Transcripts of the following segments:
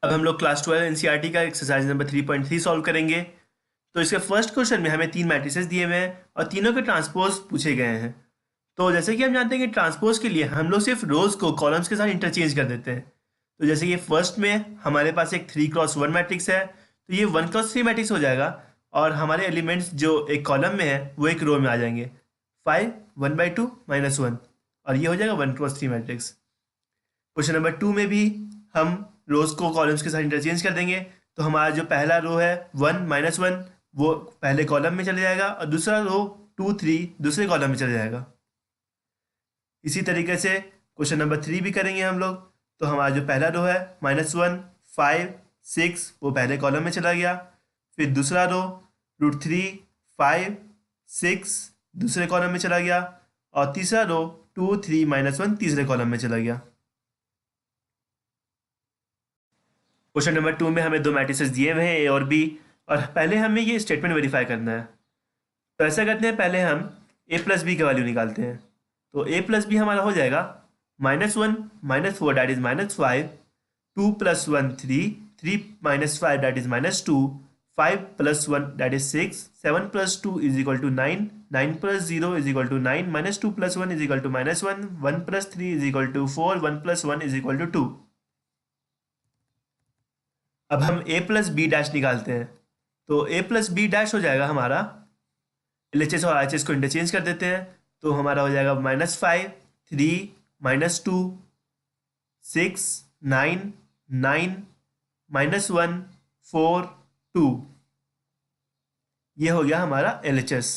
अब हम लोग क्लास 12 एनसीईआरटी का एक्सरसाइज नंबर 3.3 सॉल्व करेंगे। तो इसके फर्स्ट क्वेश्चन में हमें तीन मैट्रिसेस दिए हुए हैं और तीनों के ट्रांसपोज पूछे गए हैं। तो जैसे कि हम जानते हैं कि ट्रांसपोज के लिए हम लोग सिर्फ रोज को कॉलम्स के साथ इंटरचेंज कर देते हैं। तो जैसे ये फर्स्ट में हमारे पास एक 3x1 मैट्रिक्स है, तो ये 1x3 मैट्रिक्स हो जाएगा और हमारे एलिमेंट्स जो एक कॉलम में है वो एक रो में आ जाएंगे। 5 1/2 -1 और ये हो जाएगा 1x3 मैट्रिक्स। क्वेश्चन नंबर 2 में भी हम रोज को कॉलम्स के साथ इंटरचेंज कर देंगे। तो हमारा जो पहला रो है 1 -1 वो पहले कॉलम में चले जाएगा और दूसरा रो 2 3 दूसरे कॉलम में चले जाएगा। इसी तरीके से क्वेश्चन नंबर 3 भी करेंगे हम लोग। तो हमारा जो पहला रो है -1 5 6 वो पहले कॉलम में चला गया। फिर दूसरा रो √3 5 6 दूसरे कॉलम में चला गया और तीसरा रो 2 3 -1 तीसरे कॉलम में चला गया। क्वेश्चन नंबर 2 में हमें दो मैट्रिसेस दिए हुए हैं ए और बी, और पहले हमें ये स्टेटमेंट वेरीफाई करना है। तो ऐसा करते हैं, पहले हम ए प्लस बी का वैल्यू निकालते हैं। तो ए प्लस बी हमारा हो जाएगा -1 -4 that is -5 2 + 1 3 3 - 5 that is -2 5 + 1 that is 6 7 + 2 = 9 9 + 0 = 9 -2 + 1 = -1 1 + 3 = 4 1 + 1 = 2। अब हम a प्लस बी डैश निकालते हैं। तो a प्लस बी डैश हो जाएगा हमारा, LHS और RHS को इंटरचेंज कर देते हैं। तो हमारा हो जाएगा -5 3 -2 6 9 9 -1 4 2। ये हो गया हमारा LHS।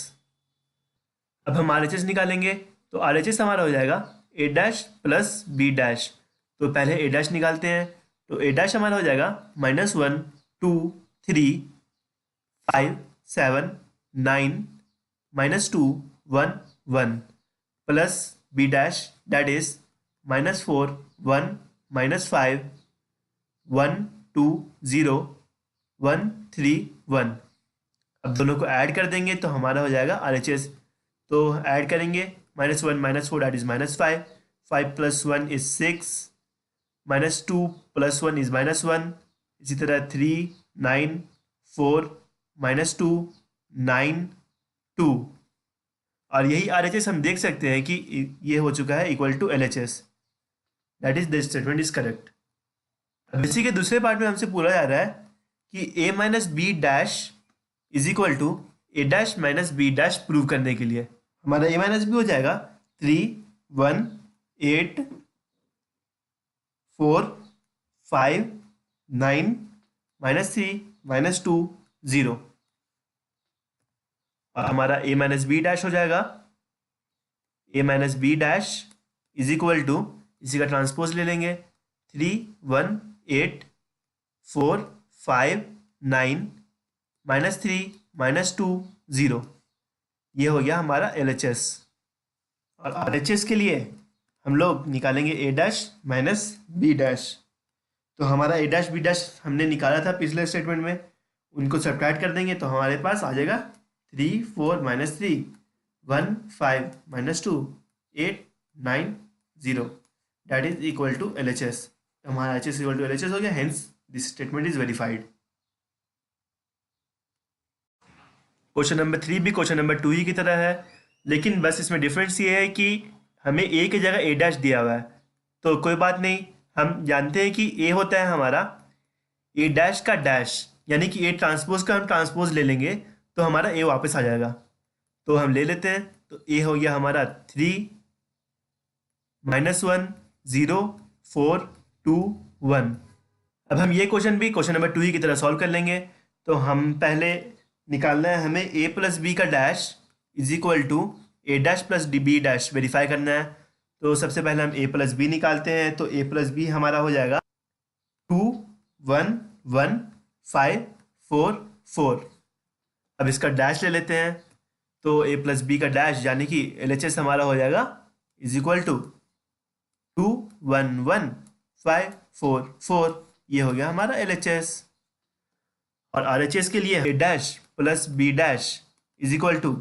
अब हम RHS निकालेंगे। तो RHS हमारा हो जाएगा a dash plus b dash. तो पहले a डैश निकालते हैं। तो a डैश हमारा हो जाएगा -1 2 3 5 7 9 -2 1 1 plus b dash that is -4 1 -5 1 2 0 1 3 1। अब दोनों को ऐड कर देंगे तो हमारा हो जाएगा RHS। तो ऐड करेंगे -1 -4 दैट इज -5 5 + 1 is 6 -2 + 1 is -1। इसी तरह 3 9 4 -2 9 2। और यही RHS हम देख सकते हैं कि ये हो चुका है equal to LHS, that is this statement is correct. अब इसी के दूसरे पार्ट में हमसे पूछा जा रहा है कि a - b dash is equal to a dash - b dash prove करने के लिए हमारा a - b हो जाएगा 3 1 8 4 5 9 -3 -2 0। और हमारा a - b डैश हो जाएगा a - b dash is equal to, इसी का ट्रांसपोज ले लेंगे, 3 1 8 4 5 9 -3 -2 0। ये हो गया हमारा LHS। और RHS के लिए हम लोग निकालेंगे a डैश - b डैश। तो हमारा a डैश b डैश हमने निकाला था पिछले स्टेटमेंट में, उनको सब्ट्रैक्ट कर देंगे तो हमारे पास आ जाएगा 3 4 -3 1 5 -2 8 9 0 that is equal to LHS। तो हमारा HS इक्वल टू LHS हो गया, hence this statement is verified. Question number 3 भी क्वेश्चन नंबर 2 ही की तरह है, लेकिन बस इसमें डिफरेंस ये है कि हमें a की जगह a डैश दिया हुआ है। तो कोई बात नहीं, हम जानते हैं कि a होता है हमारा a डैश का डैश, यानी कि a ट्रांसपोज का हम ट्रांसपोज ले लेंगे तो हमारा a वापस आ जाएगा। तो हम ले लेते हैं। तो a हो गया हमारा 3 -1 0 4 2 1। अब हम ये क्वेश्चन भी क्वेश्चन नंबर 2 ही की तरह सॉल्व कर लेंगे। तो हम पहले निकालना है हमें a प्लस बी का dash is equal to a dash plus b dash verify करना है। तो सबसे पहले हम a प्लस बी निकालते हैं। तो a प्लस बी हमारा हो जाएगा 2 1 1 5 4 4। अब इसका डैश ले लेते हैं। तो a प्लस बी का डैश यानी कि LHS हमारा हो जाएगा इज इक्वल टू 2 1 1 5 4 4। ये हो गया हमारा LHS। और RHS के लिए a dash plus b dash is equal to,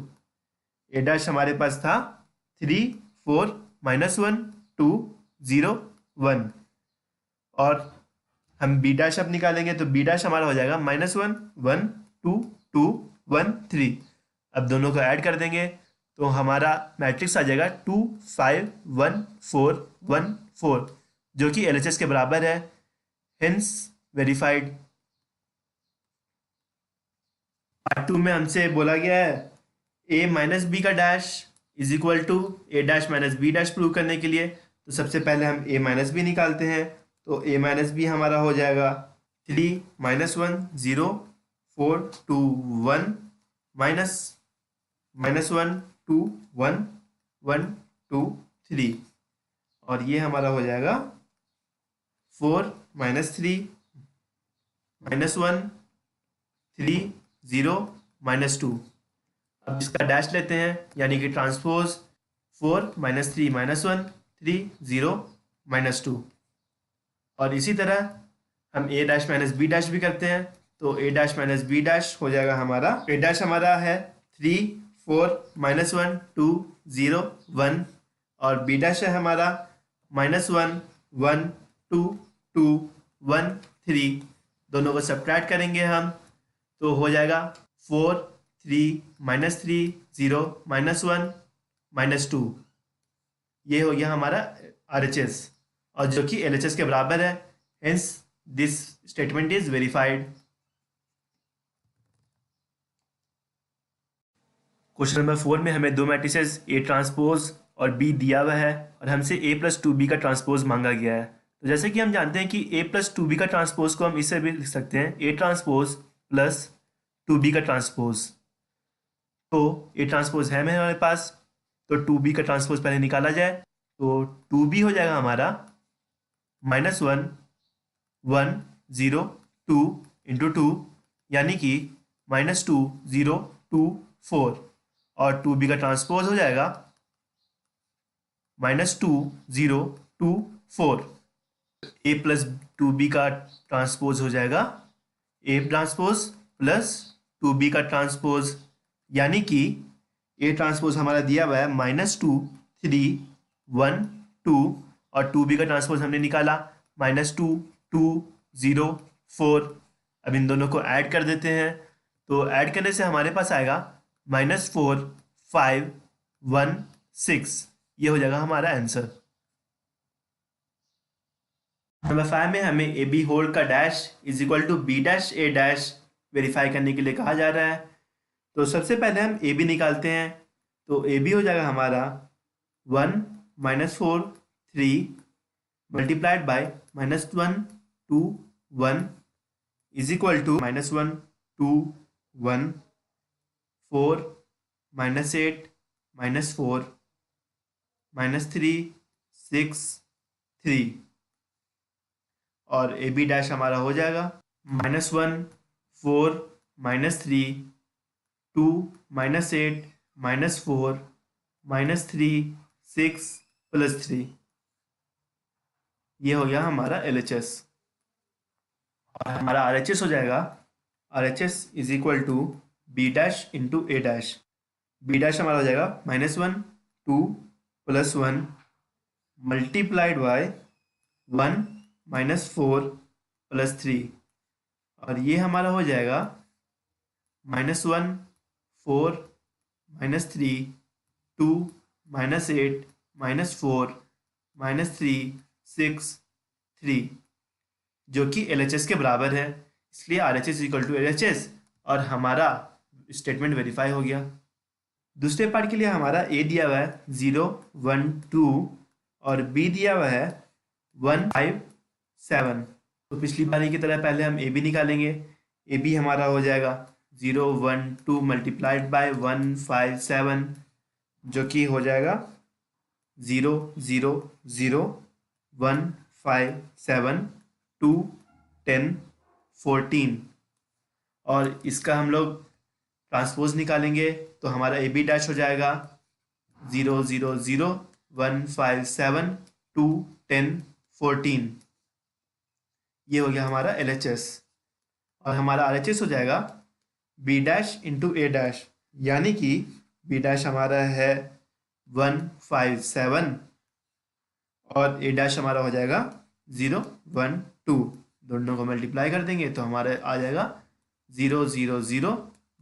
a dash हमारे पास था 3 4 -1 2 0 1 और हम बी डैश अब निकालेंगे तो बी डैश हमारा हो जाएगा -1 1 2 2 1 3। अब दोनों को ऐड कर देंगे तो हमारा मैट्रिक्स आ जाएगा 2 5 1 4 1 4, जो कि एलएचएस के बराबर है, हेंस वेरीफाइड। पार्ट 2 में हमसे बोला गया है ए माइनस बी का dash is equal to A dash minus b dash prove करने के लिए। तो सबसे पहले हम ए माइनस बी निकालते हैं, तो ए माइनस बी हमारा हो जाएगा 3 -1 0 4 2 1 माइनस -1 2 1 1 2 3, और ये हमारा हो जाएगा 4 -3 -1 3 0 -2। अब इसका डैश लेते हैं, यानी कि ट्रांसपोज 4 -3 -1 3 0 -2। और इसी तरह हम ए डैश माइनस बी डैश भी करते हैं, तो ए डैश माइनस बी डैश हो जाएगा हमारा, ए डैश हमारा है 3 4 -1 2 0 1, और बी डैश है हमारा -1 1 2 2 1 3। दोनों को सब्ट्रैक्ट करेंगे हम तो हो जाएगा 4 3 -3 0 -1 -2। ये हो गया हमारा RHS, और जो कि LHS के बराबर है, hence this statement is verified. Question number 4 में हमें दो मैट्रिसेस A ट्रांसपोज और B दिया हुआ है, और हमसे A + 2B का ट्रांसपोज मांगा गया है। तो जैसे कि हम जानते हैं कि A + 2B का ट्रांसपोज को हम इससे भी लिख सकते हैं, A ट्रांसपोज + 2B का ट्रांसपोज। तो A ट्रांसपोज है हमारे पास, तो 2B का ट्रांसपोज पहले निकाला जाए, तो 2B हो जाएगा हमारा -1 1 0 2 × 2, यानी कि -2 0 2 4, और 2B का ट्रांसपोज हो जाएगा -2 0 2 4। A + 2B का ट्रांसपोज हो जाएगा A ट्रांसपोज + 2B का ट्रांसपोज, यानी कि A ट्रांसपोज हमारा दिया हुआ है -2 3 1 2, और 2B का ट्रांसपोज हमने निकाला -2 2 0 4। अब इन दोनों को ऐड कर देते हैं, तो ऐड करने से हमारे पास आएगा -4 5 1 6। ये हो जाएगा हमारा आंसर। नंबर 5 में हमें ए बी होल का dash is equal to B dash a dash verify करने के लिए कहा जा रहा है। तो सबसे पहले हम ए बी निकालते हैं, तो ए बी हो जाएगा हमारा 1 -4 3 multiplied by -1 2 1 is equal to -1 2 1 4 -8 -4 -3 6 3, और ए बी डैश हमारा हो जाएगा -1 4 -3 2 -8 -4 -3 6 +3। ये हो गया हमारा LHS, और हमारा RHS हो जाएगा RHS is equal to B dash into a dash. B dash हमारा हो जाएगा -1 2 +1 मल्टीप्लाइड बाय 1 -4 +3, और ये हमारा हो जाएगा -1 4 -3 2 -8 -4 -3 6 3, जो कि LHS के बराबर है, इसलिए RHS इक्वल टू LHS, और हमारा स्टेटमेंट वेरीफाई हो गया। दूसरे पार्ट के लिए हमारा A दिया हुआ है 0 1 2, और B दिया हुआ है 1 5 7। तो पिछली बारी की तरह पहले हम ए बी निकालेंगे, ए बी हमारा हो जाएगा 0 1 2 मल्टीप्लाइड बाय 1 5 7, जो कि हो जाएगा 0 0 0 1 5 7 2 10 14, और इसका हम लोग ट्रांसपोज निकालेंगे, तो हमारा ए बी डैश हो जाएगा 0 0 0 1 5 7 2 10 14। ये हो गया हमारा LHS, और हमारा RHS हो जाएगा B dash into a dash, यानी कि B डैश हमारा है 1 5 7, और ए डैश हमारा हो जाएगा 0 1 2, दोनों को मल्टीप्लाई कर देंगे तो हमारे आ जाएगा 0 0 0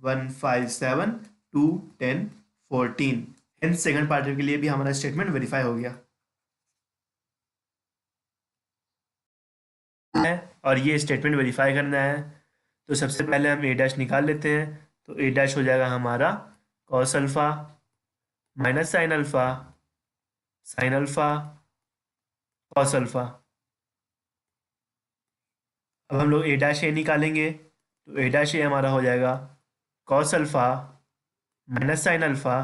1 5 7 2 10 14। हेंस सेकंड पार्ट के लिए भी हमारा स्टेटमेंट वेरीफाई हो गया है। और ये स्टेटमेंट वेरीफाई करना है तो सबसे पहले हम ए डैश निकाल लेते हैं। तो ए डैश हो जाएगा हमारा cos alpha minus sine alpha cos alpha. अब हम लोग ए डैश ए निकालेंगे तो ए डैश ए हमारा हो जाएगा cos alpha minus sine alpha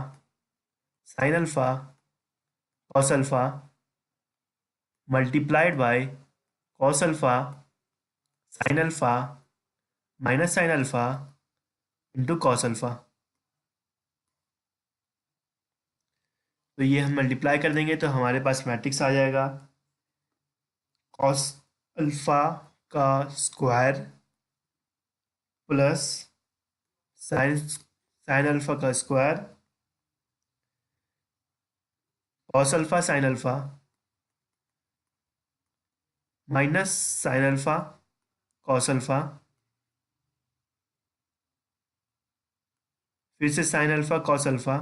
cos alpha multiplied by cos alpha sine alpha minus sine alpha into cos alpha. तो ये हम मल्टीप्लाई कर देंगे तो हमारे पास मैट्रिक्स आ जाएगा कॉस अल्फा का स्क्वायर प्लस साइन अल्फा का square cos alpha sine alpha minus sine alpha cos alpha फिर से sine alpha cos alpha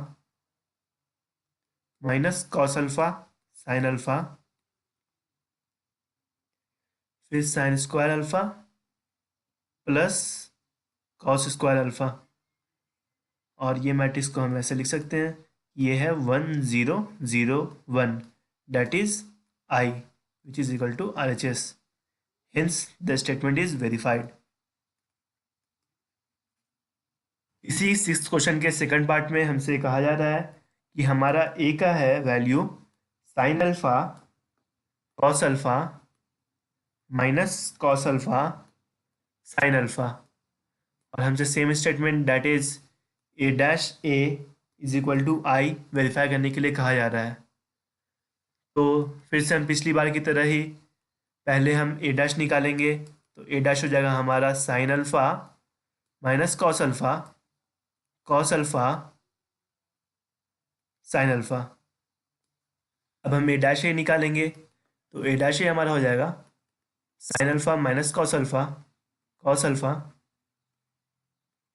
minus cos alpha sine alpha फिर sine square alpha plus cos square alpha. और ये matrix को हम ऐसे लिख सकते हैं, ये है 1 0 0 1 that is I which is equal to R H S. Hence the statement is verified. इसी सिक्स्थ क्वेश्चन के सेकंड पार्ट में हमसे कहा जा रहा है कि हमारा ए का है value sine alpha cos alpha minus cos alpha sine alpha और हमसे same statement that is a dash a is equal to I verify करने के लिए कहा जा रहा है। तो फिर से हम पिछली बार की तरह ही पहले हम ए डैश निकालेंगे तो ए डैश हो जाएगा हमारा sign alpha minus cos alpha sine alpha. अब हम ए डैश ए निकालेंगे तो ए डैश ए हमारा हो जाएगा sine alpha minus cos alpha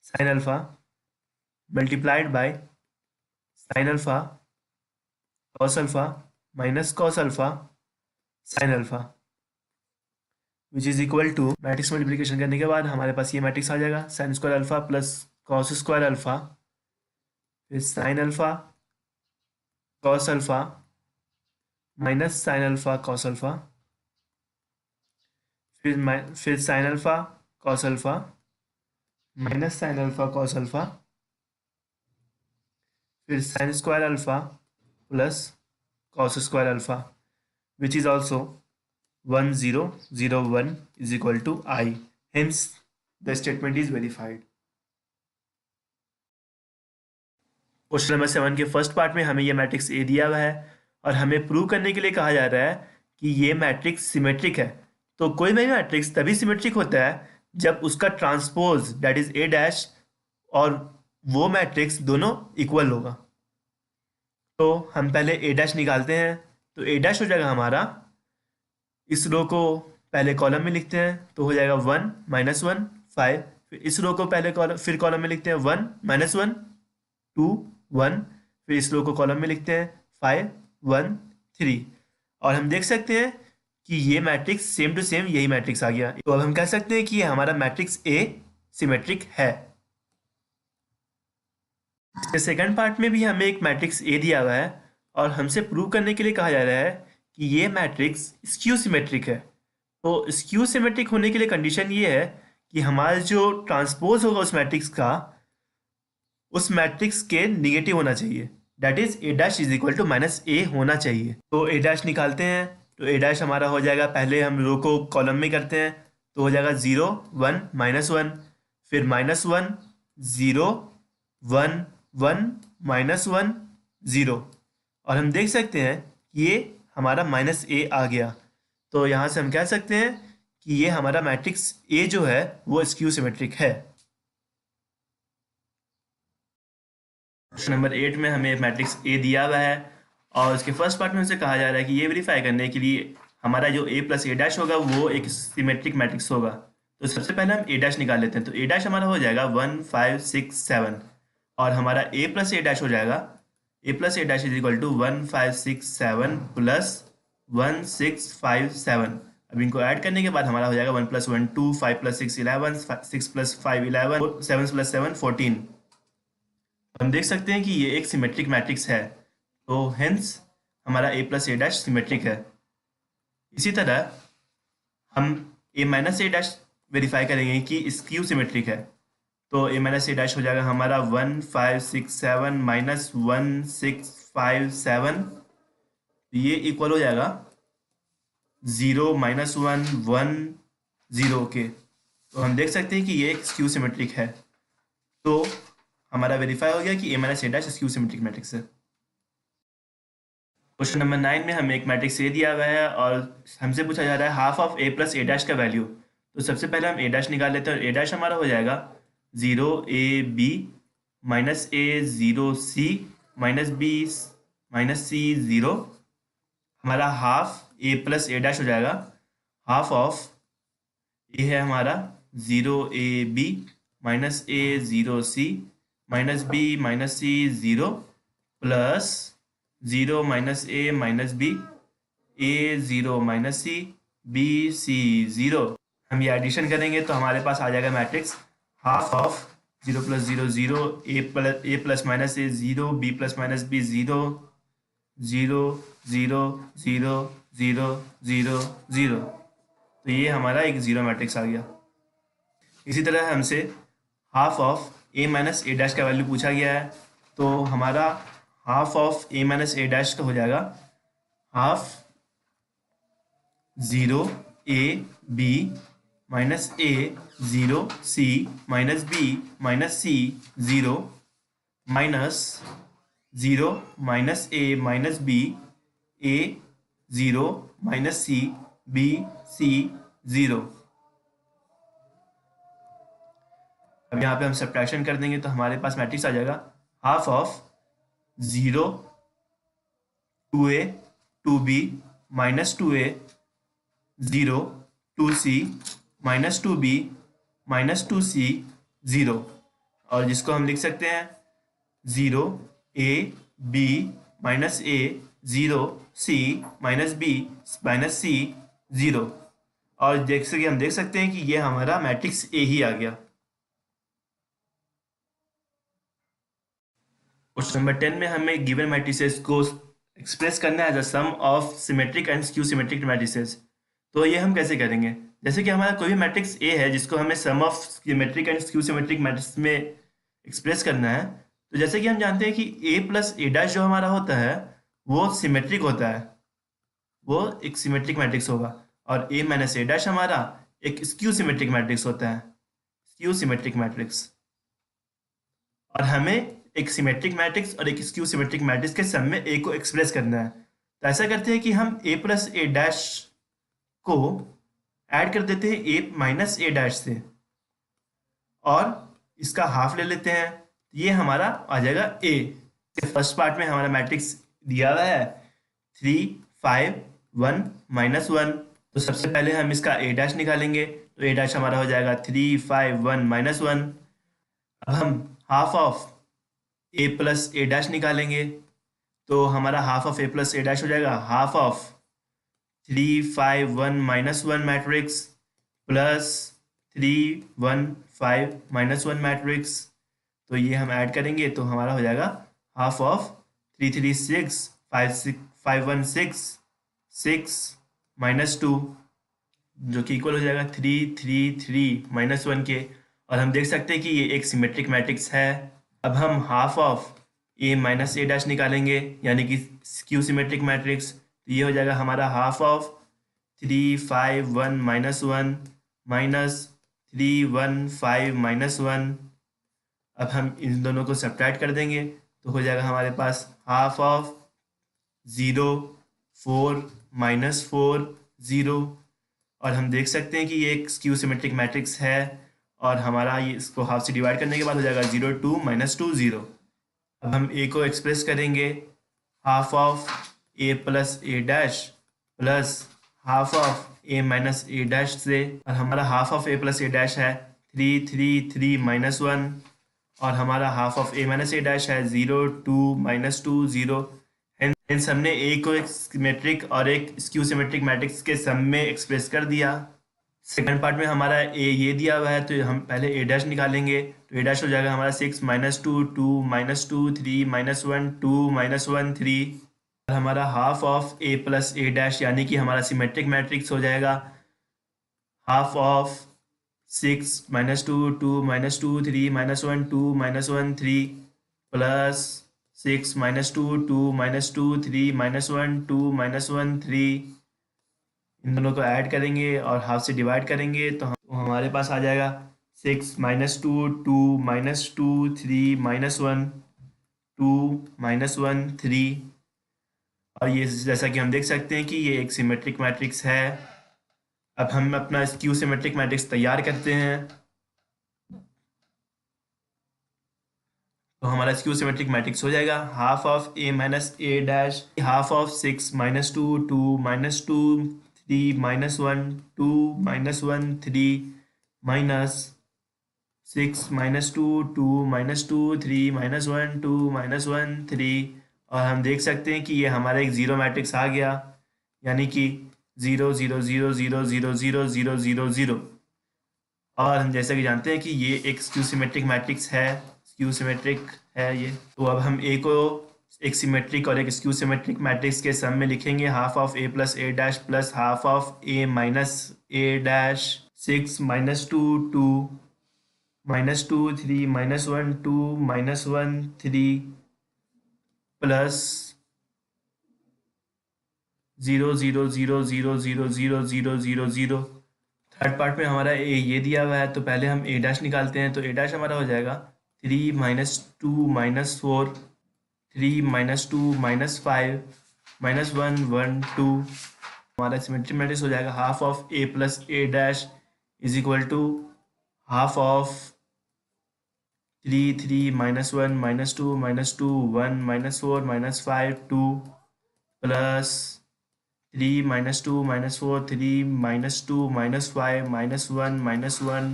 sine alpha multiplied by sine alpha minus cos alpha sine alpha which is equal to matrix multiplication करने के बाद हमारे पास ये मैट्रिक्स आ जाएगा sine square alpha plus cos square alpha फिर sine alpha cos alpha minus sine alpha cos alpha फिर sine alpha cos alpha minus sine alpha cos alpha फिर sine square alpha plus cos square alpha which is also 1 0 0 1 is equal to I. Hence, the statement is verified. Question number 7 के first part में हमें यह matrix A दिया हुआ है और हमें प्रूव करने के लिए कहा जा रहा है कि ये मैट्रिक्स सिमेट्रिक है। तो कोई भी मैट्रिक्स तभी सिमेट्रिक होता है जब उसका transpose that is a dash और वो मैट्रिक्स दोनों इक्वल होगा। तो हम पहले ए डैश निकालते हैं तो ए डैश हो जाएगा हमारा, इस रो को पहले कॉलम में लिखते हैं तो हो जाएगा 1 -1 5। फिर इस रो को पहले कॉलम में लिखते हैं 1 -1 2 1। फिर इस रो को कॉलम में लिखते हैं 5 1 3। और हम देख सकते हैं कि ये मैट्रिक्स सेम टू सेम यही मैट्रिक्स आ गया। तो अब हम कह सकते हैं कि हमारा मैट्रिक्स ए सिमेट्रिक है। सेकंड पार्ट में भी हमें एक मैट्रिक्स ए दिया हुआ है और हमसे प्रूव करने के लिए कहा जा रहा है कि ये मैट्रिक्स स्क्यू सिमेट्रिक है। तो स्क्यू सिमेट्रिक होने के लिए कंडीशन ये है कि हमारा जो ट्रांसपोज होगा उस मैट्रिक्स के निगेटिव होना चाहिए, that is a dash is equal to -a होना चाहिए। तो ए डैश निकालते हैं तो ए डैश हमारा हो जाएगा, पहले हम रो को कॉलम में करते हैं तो हो जाएगा 0 1 -1 फिर -1 0 1 1 -1 0। और हम देख सकते हैं कि ये हमारा -a आ गया। तो यहाँ से हम कह सकते हैं कि ये हमारा मैट्रिक्स ए जो है वो स्क्यू सिमेट्रिक है। क्वेश्चन नंबर 8 में हमें मैट्रिक्स ए दिया हुआ है और उसके फर्स्ट पार्ट में हमसे कहा जा रहा है कि ये वेरीफाई करने के लिए हमारा जो ए प्लस ए डैश होगा वो एक सिमेट्रिक मैट्रिक्स होगा। तो सबसे पहले हम ए डैश निकाल लेते हैं। तो ए डैश हमारा हो जाएगा 1 5 6 7 और हमारा ए प्लस ए डैश हो जाएगा A plus A dash is equal to 1 5 6 7 plus 1 6 5 7। अब इनको ऐड करने के बाद हमारा हो जाएगा 1 + 1 2 5 + 6 11 6 + 5 11 7 + 7 14। हम देख सकते हैं कि ये एक सिमेट्रिक मैट्रिक्स है, तो हेंस हमारा A plus A dash symmetric है। इसी तरह हम ए माइनस ए डैश वेरीफाई करेंगे कि स्क्यू सिमेट्रिक है। तो ए माइनस ए डैश हो जाएगा हमारा 1 5 6 7 माइनस 1 6 5 7, ये इक्वल हो जाएगा 0 -1 1 0 के। तो हम देख सकते हैं कि ये एक स्क्यू सिमेट्रिक है। तो हमारा वेरीफाई हो गया कि ए माइनस ए डैश स्क्यू सिमेट्रिक मैट्रिक्स है। क्वेश्चन नंबर 9 में हमें एक मैट्रिक्स ए दिया हुआ है और हमसे पूछा जा रहा है half of a plus A dash का वैल्यू। तो सबसे पहले हम ए डैश निकाल लेते हैं और ए डैश हमारा हो जाएगा 0 a b minus a 0 c minus b minus c 0। हमारा हाफ ए प्लस ए डैश हो जाएगा हाफ ऑफ ए है हमारा 0 a b minus a 0 c minus b minus c 0 plus 0 minus a minus B a 0 minus c b c 0। हम ये addition करेंगे तो हमारे पास आ जाएगा matrix half of 0 + 0 0 a plus minus a 0 b plus minus b 0 0 0 0 0 0 0। तो ये हमारा एक जीरो मैट्रिक्स आ गया। इसी तरह हमसे half of A minus A dash का वैल्यू पूछा गया है। तो हमारा half of A minus A dash का हो जाएगा half 0 a b minus a 0 c minus b minus c 0 minus 0 minus a minus b a 0 minus c b c 0। अब यहाँ पे हम सब्ट्रैक्शन कर देंगे तो हमारे पास मैट्रिक्स आ जाएगा half of 0 2a 2b minus 2a 0 2c minus 2b minus 2c 0। और जिसको हम लिख सकते हैं 0 a b minus a 0 c minus b minus c 0। और जैसे कि हम देख सकते हैं कि ये हमारा मैट्रिक्स ए ही आ गया। क्वेश्चन नंबर 10 में हमें गिवन मैट्रिसेस को एक्सप्रेस करना है as a sum of symmetric and skew symmetric matrices. तो ये हम कैसे करेंगे? जैसे कि हमारा कोई भी मैट्रिक्स ए है जिसको हमें sum of symmetric and skew symmetric matrix में एक्सप्रेस करना है। तो जैसे कि हम जानते हैं कि ए प्लस ए डैश जो हमारा होता है वो सिमेट्रिक होता है, वो एक सिमेट्रिक मैट्रिक्स होगा। और ए माइनस ए डैश हमारा एक स्क्यू सिमेट्रिक मैट्रिक्स होता है, स्क्यू सिमेट्रिक मैट्रिक्स। और हमें एक सिमेट्रिक मैट्रिक्स और एक स्क्यू सिमेट्रिक मैट्रिक्स के सम में ए को एक्सप्रेस करना है। तो ऐसा करते हैं कि हम ए प्लस ए डैश को ऐड कर देते हैं ए माइनस ए डैश से और इसका हाफ ले लेते हैं। ये हमारा आ जाएगा ए। फर्स्ट पार्ट में हमारा मैट्रिक्स दिया हुआ है 3 5 1 -1। तो सबसे पहले हम इसका ए डैश निकालेंगे। तो ए डैश हमारा हो जाएगा 3 5 1 -1। अब हम half of a plus A dash निकालेंगे। तो हमारा half of a plus A dash हो जाएगा half of 3 5 1 -1 matrix plus 3 1 5 -1 matrix. तो ये हम ऐड करेंगे तो हमारा हो जाएगा हाफ ऑफ 3 3 6 5 1 6 6 -2, जो कि इक्वल हो जाएगा 3 3 3 -1 के। और हम देख सकते हैं कि ये एक सिमेट्रिक मैट्रिक्स है। अब हम half of A minus A dash निकालेंगे यानी कि स्क्यू सिमेट्रिक मैट्रिक्स। तो ये हो जाएगा हमारा हाफ ऑफ 3 5 1 -1 माइनस 3 1 5 -1। अब हम इन दोनों को सब्ट्रैक्ट कर देंगे तो हो जाएगा हमारे पास हाफ ऑफ 0 4 -4 0। और हम देख सकते हैं कि ये एक स्क्यू सिमेट्रिक मैट्रिक्स है और हमारा ये इसको हाफ से डिवाइड करने के बाद हो जाएगा 0 2 -2 0। अब हम ए को एक्सप्रेस करेंगे half of a plus A dash plus half of A minus A dash से, और हमारा half of a plus A dash है 3 और हमारा half of A minus A dash है 0 2 -2 0। हेंस हमने ए को एक सिमेट्रिक और एक स्क्यू सिमेट्रिक मैट्रिक्स के सम में एक्सप्रेस कर दिया। सेकंड पार्ट में हमारा ए ये दिया हुआ है, तो हम पहले ए डैश निकालेंगे। तो ए डैश हो जाएगा हमारा 6 -2 2 -2 3 -1 2 -1 3। और हमारा half of a plus A dash यानी कि हमारा सिमेट्रिक मैट्रिक्स हो जाएगा हाफ ऑफ 6 -2 2 -2 3 -1 2 -1 3 प्लस 6 -2 2 -2 3 -1 2 -1 3। इन दोनों को ऐड करेंगे और हाफ से डिवाइड करेंगे तो हमारे पास आ जाएगा 6 -2 2 -2 3 -1 2 -1 3। और ये जैसा कि हम देख सकते हैं कि ये एक सिमेट्रिक मैट्रिक्स है। अब हम अपना स्क्यू सिमेट्रिक मैट्रिक्स तैयार करते हैं। तो हमारा स्क्यू सिमेट्रिक मैट्रिक्स हो जाएगा half of A minus A dash half of 6 -2 2 -2 3 -1 2 -1 3 minus 6 -2 2 -2 3 -1 2 -1 3। और हम देख सकते हैं कि ये हमारा एक जीरो मैट्रिक्स आ गया, यानी कि 0 0 0 0 0 0 0 0 0। और हम जैसा कि जानते हैं कि ये एक स्क्यू सिमेट्रिक मैट्रिक्स है, स्क्यू सिमेट्रिक है ये। तो अब हम ए को एक सिमेट्रिक और एक स्क्यू सिमेट्रिक मैट्रिक्स के सम में लिखेंगे half of a plus A dash plus half of A minus A dash 6 -2 2 -2 3 -1 2 -1 3 plus 0 0 0 0 0 0 0 0 0। Third part में हमारा ए ये दिया हुआ है, तो पहले हम ए डैश निकालते हैं। तो ए डैश हमारा हो जाएगा 3 -2 -4 3 -2 -5 -1 1 2। हमारा सिमेट्रिक मैट्रिक्स हो जाएगा half of a plus A dash is equal to half of 3 3 -1 -2 -2 1 -4 -5 2 plus 3 -2 -4 3 -2 -5 -1 -1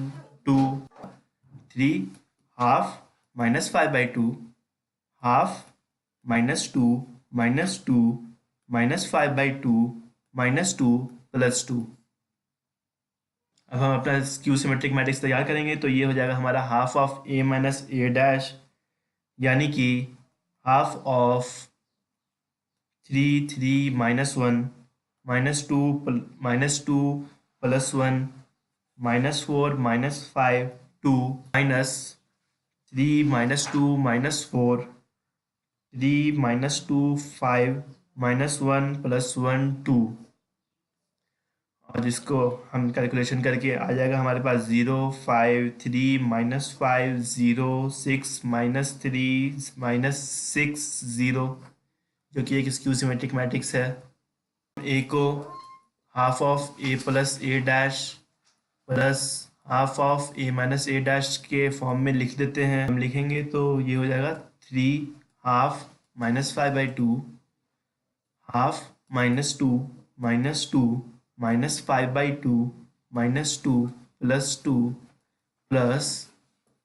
2 3 half -5/2 half -2 -2 -5/2 -2 plus 2। अब हम अपना स्क्यू सिमेट्रिक मैट्रिक्स तैयार करेंगे। तो ये हो जाएगा हमारा half of A minus A dash यानी कि half of 3 3 -1 -2 plus 1 -4 -5 2 minus 3 -2 -4 3 -2 5 -1 plus 1 2। और जिसको हम कैलकुलेशन करके आ जाएगा हमारे पास 0 5 3 -5 0 6 -3 -6 0, जो कि एक स्क्यू सिमेट्रिक मैट्रिक्स है। ए को half of a plus A dash plus half of A minus A dash के फॉर्म में लिख देते हैं। हम लिखेंगे तो ये हो जाएगा 3 half -5/2 half -2 -2 -5/2 -2 plus 2 plus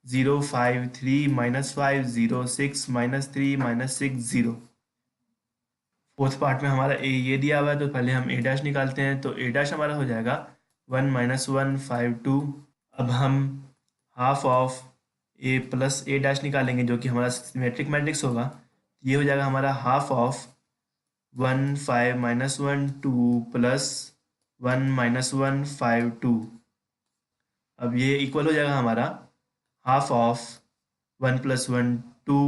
0 5 3 -5 0 6 -3 -6 0। Fourth part में हमारा ए ये दिया हुआ है, तो पहले हम ए डैश निकालते हैं। तो ए डैश हमारा हो जाएगा 1 -1 5 2। अब हम half of a plus A dash निकालेंगे, जो कि हमारा सिमेट्रिक मैट्रिक्स होगा। ये हो जाएगा हमारा हाफ ऑफ 1 5 -1 2 प्लस 1 -1 5 2। अब ये इक्वल हो जाएगा हमारा हाफ ऑफ 1 + 1 2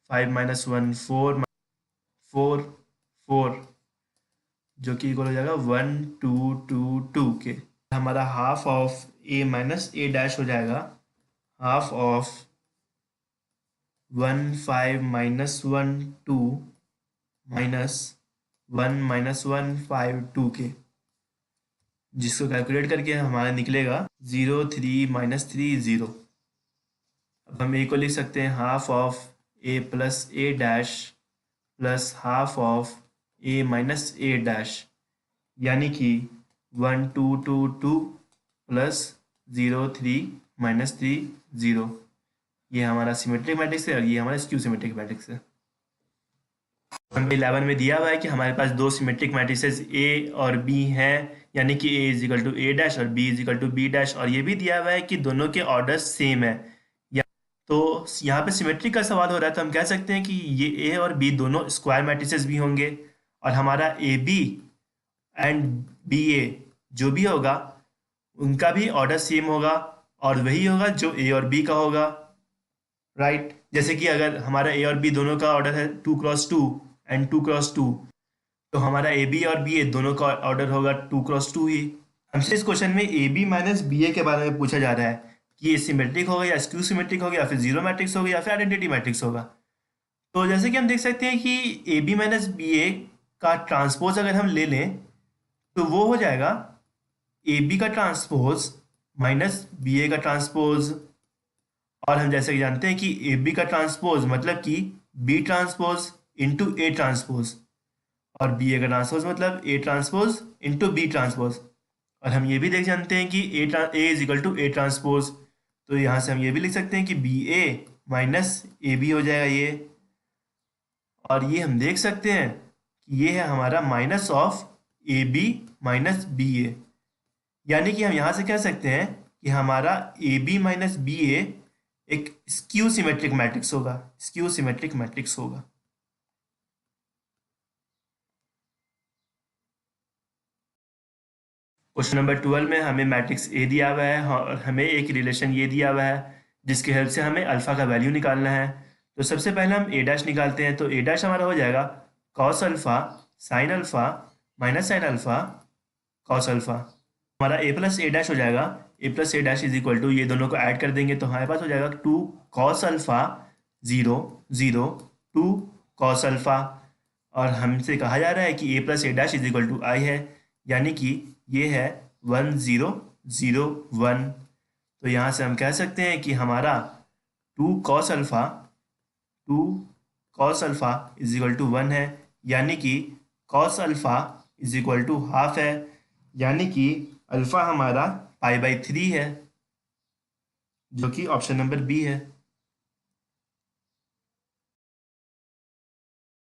5 -1 4 4 4, जो कि इक्वल हो जाएगा 1 2 2 2 के। हमारा half of A minus A dash हो जाएगा हाफ ऑफ 1 5 -1 2 माइनस 1 -1 5 2 के, जिसको कैलकुलेट करके हमारा निकलेगा 0 3 -3 0। अब हम ए को लिख सकते हैं half of a plus A dash plus half of A minus A dash, यानी कि 1 2 2 2 प्लस 0 3 माइनस 3 0। ये हमारा सिमेट्रिक मैट्रिक्स है और ये हमारा स्क्यू सिमेट्रिक मैट्रिक्स है। नंबर 11 में दिया हुआ है कि हमारे पास दो सिमेट्रिक मैट्रिसेस ए और बी हैं, यानी कि A is equal to A dash और B is equal to B dash, और ये भी दिया हुआ है कि दोनों के ऑर्डर सेम है। तो यहाँ पे सिमेट्रिक का सवाल हो रहा है, तो हम कह सकते हैं कि ये ए और बी दोनों स्क्वायर मैट्रिसेस भी होंगे, और हमारा ए बी एंड बी ए जो भी होगा उनका भी ऑर्डर सेम होगा, और वही होगा जो ए और बी का होगा, राइट। जैसे कि अगर हमारा ए और बी दोनों का ऑर्डर है 2 × 2 एंड 2 × 2, तो हमारा ए बी और बी ए दोनों का ऑर्डर होगा 2 × 2 ही। हमसे इस क्वेश्चन में ए बी माइनस बी ए के बारे में पूछा जा रहा है कि ये सिमेट्रिक होगा या स्क्यू सिमेट्रिक होगा या फिर जीरो मैट्रिक्स होगा या फिर आइडेंटिटी मैट्रिक्स होगा। तो जैसे कि हम देख सकते हैं कि ए बी माइनस बी ए का ट्रांसपोज अगर हम ले लें तो वो हो जाएगा ए बी का ट्रांसपोज माइनस बी ए का ट्रांसपोज, और हम जैसे कि जानते हैं कि ए बी का ट्रांसपोज मतलब कि B transpose into A transpose, और बी ए का ट्रांसपोज मतलब A transpose into B transpose. और हम ये भी देख जानते हैं कि A is equal to A transpose, तो यहाँ से हम ये भी लिख सकते हैं कि b a minus a b हो जाएगा ये, और ये हम देख सकते हैं कि ये है हमारा minus of A B minus B A, यानी कि हम यहाँ से कह सकते हैं कि हमारा ए बी माइनस बी ए एक स्क्यू सिमेट्रिक मैट्रिक्स होगा, स्क्यू सिमेट्रिक मैट्रिक्स होगा। क्वेश्चन नंबर 12 में हमें मैट्रिक्स ए दिया हुआ है और हमें एक रिलेशन ये दिया हुआ है जिसकी हेल्प से हमें अल्फा का वैल्यू निकालना है। तो सबसे पहले हम ए डैश निकालते हैं, तो ए डैश हमारा हो जाएगा cos alpha sine alpha minus sine alpha cos alpha. हमारा ए प्लस ए डैश हो जाएगा, A plus A dash is equal to, ये दोनों को ऐड कर देंगे तो हमारे पास हो जाएगा 2 कॉस अल्फा 0 0 2 कॉस अल्फा, और हमसे कहा जा रहा है कि A plus A dash is equal to I है, यानी कि ये है 1 0 0 1। तो यहाँ से हम कह सकते हैं कि हमारा 2 cos alpha is equal to 1 है, यानी कि cos alpha is equal to half है, यानी कि अल्फा हमारा पाई बाई 3 है, जो कि ऑप्शन नंबर बी है।